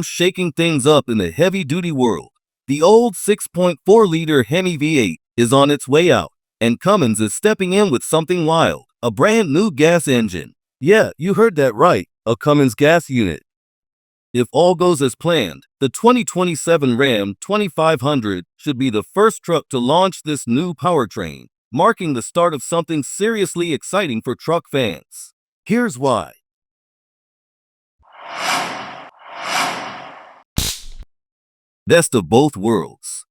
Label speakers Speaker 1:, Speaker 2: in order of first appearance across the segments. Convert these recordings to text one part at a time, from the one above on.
Speaker 1: Ram's shaking things up in the heavy-duty world. The old 6.4-liter Hemi V8 is on its way out, and Cummins is stepping in with something wild, a brand new gas engine. Yeah, you heard that right, a Cummins gas unit. If all goes as planned, the 2027 Ram 2500 should be the first truck to launch this new powertrain, marking the start of something seriously exciting for truck fans. Here's why. Best of both worlds.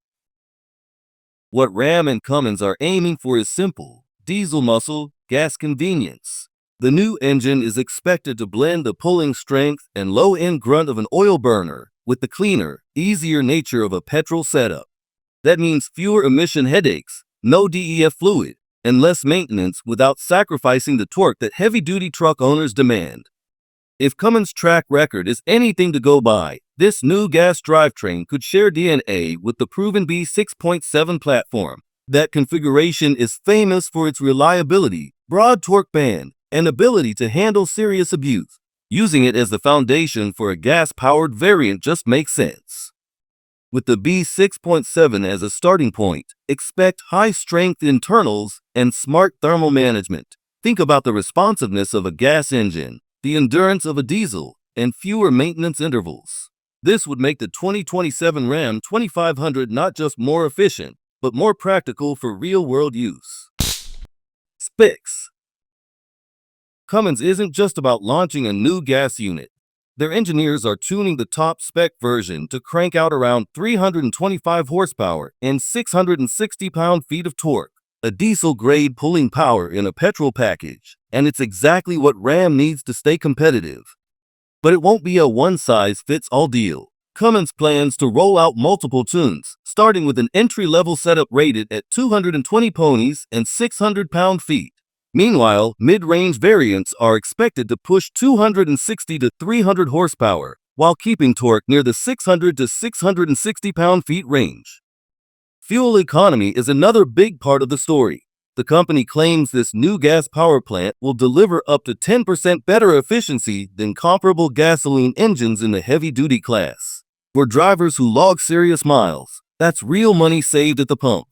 Speaker 1: What Ram and Cummins are aiming for is simple: diesel muscle, gas convenience. The new engine is expected to blend the pulling strength and low-end grunt of an oil burner with the cleaner, easier nature of a petrol setup. That means fewer emission headaches, no DEF fluid, and less maintenance without sacrificing the torque that heavy-duty truck owners demand. If Cummins' track record is anything to go by, this new gas drivetrain could share DNA with the proven B6.7 platform. That configuration is famous for its reliability, broad torque band, and ability to handle serious abuse. Using it as the foundation for a gas-powered variant just makes sense. With the B6.7 as a starting point, expect high-strength internals and smart thermal management. Think about the responsiveness of a gas engine, the endurance of a diesel, and fewer maintenance intervals. This would make the 2027 Ram 2500 not just more efficient, but more practical for real-world use. Specs. Cummins isn't just about launching a new gas unit. Their engineers are tuning the top spec version to crank out around 325 horsepower and 660 pound-feet of torque, a diesel-grade pulling power in a petrol package, and it's exactly what Ram needs to stay competitive. But it won't be a one-size-fits-all deal. Cummins plans to roll out multiple tunes, starting with an entry-level setup rated at 220 ponies and 600 pound-feet. Meanwhile, mid-range variants are expected to push 260 to 300 horsepower, while keeping torque near the 600 to 660 pound-feet range. Fuel economy is another big part of the story. The company claims this new gas power plant will deliver up to 10% better efficiency than comparable gasoline engines in the heavy-duty class. For drivers who log serious miles, that's real money saved at the pump.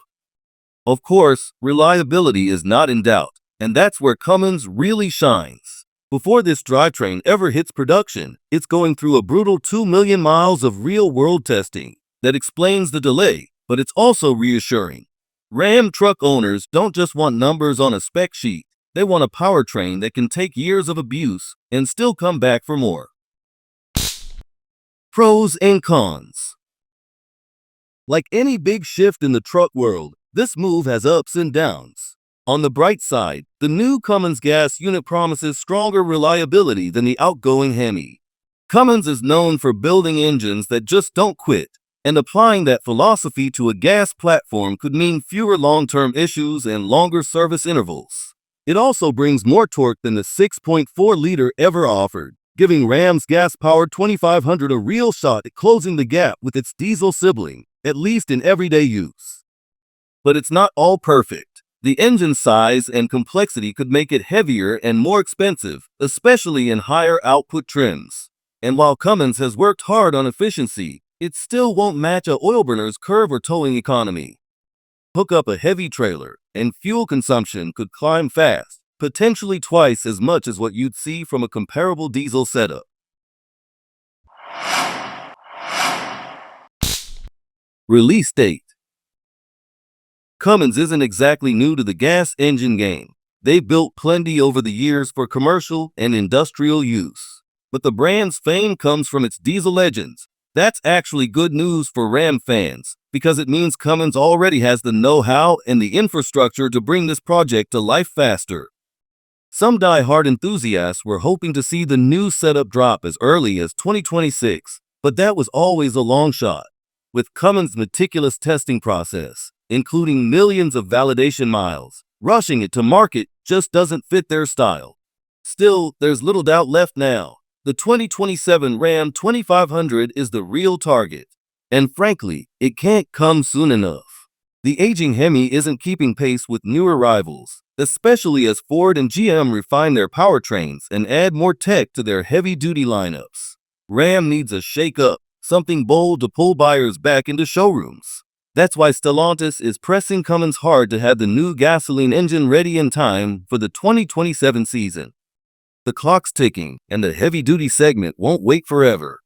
Speaker 1: Of course, reliability is not in doubt, and that's where Cummins really shines. Before this drivetrain ever hits production, it's going through a brutal 2 million miles of real-world testing. That explains the delay, but it's also reassuring. Ram truck owners don't just want numbers on a spec sheet. They want a powertrain that can take years of abuse and still come back for more. Pros and cons. Like any big shift in the truck world, this move has ups and downs. On the bright side, the new Cummins gas unit promises stronger reliability than the outgoing Hemi. Cummins is known for building engines that just don't quit, and applying that philosophy to a gas platform could mean fewer long-term issues and longer service intervals. It also brings more torque than the 6.4-liter ever offered, giving Ram's gas-powered 2500 a real shot at closing the gap with its diesel sibling, at least in everyday use. But it's not all perfect. The engine size and complexity could make it heavier and more expensive, especially in higher output trims. And while Cummins has worked hard on efficiency, it still won't match a oil burner's curve or towing economy. Hook up a heavy trailer, and fuel consumption could climb fast, potentially twice as much as what you'd see from a comparable diesel setup. Release date. Cummins isn't exactly new to the gas engine game. They've built plenty over the years for commercial and industrial use. But the brand's fame comes from its diesel legends. That's actually good news for Ram fans, because it means Cummins already has the know-how and the infrastructure to bring this project to life faster. Some die-hard enthusiasts were hoping to see the new setup drop as early as 2026, but that was always a long shot. With Cummins' meticulous testing process, including millions of validation miles, rushing it to market just doesn't fit their style. Still, there's little doubt left now. The 2027 Ram 2500 is the real target. And frankly, it can't come soon enough. The aging Hemi isn't keeping pace with newer rivals, especially as Ford and GM refine their powertrains and add more tech to their heavy-duty lineups. Ram needs a shake-up, something bold to pull buyers back into showrooms. That's why Stellantis is pressing Cummins hard to have the new gasoline engine ready in time for the 2027 season. The clock's ticking, and the heavy-duty segment won't wait forever.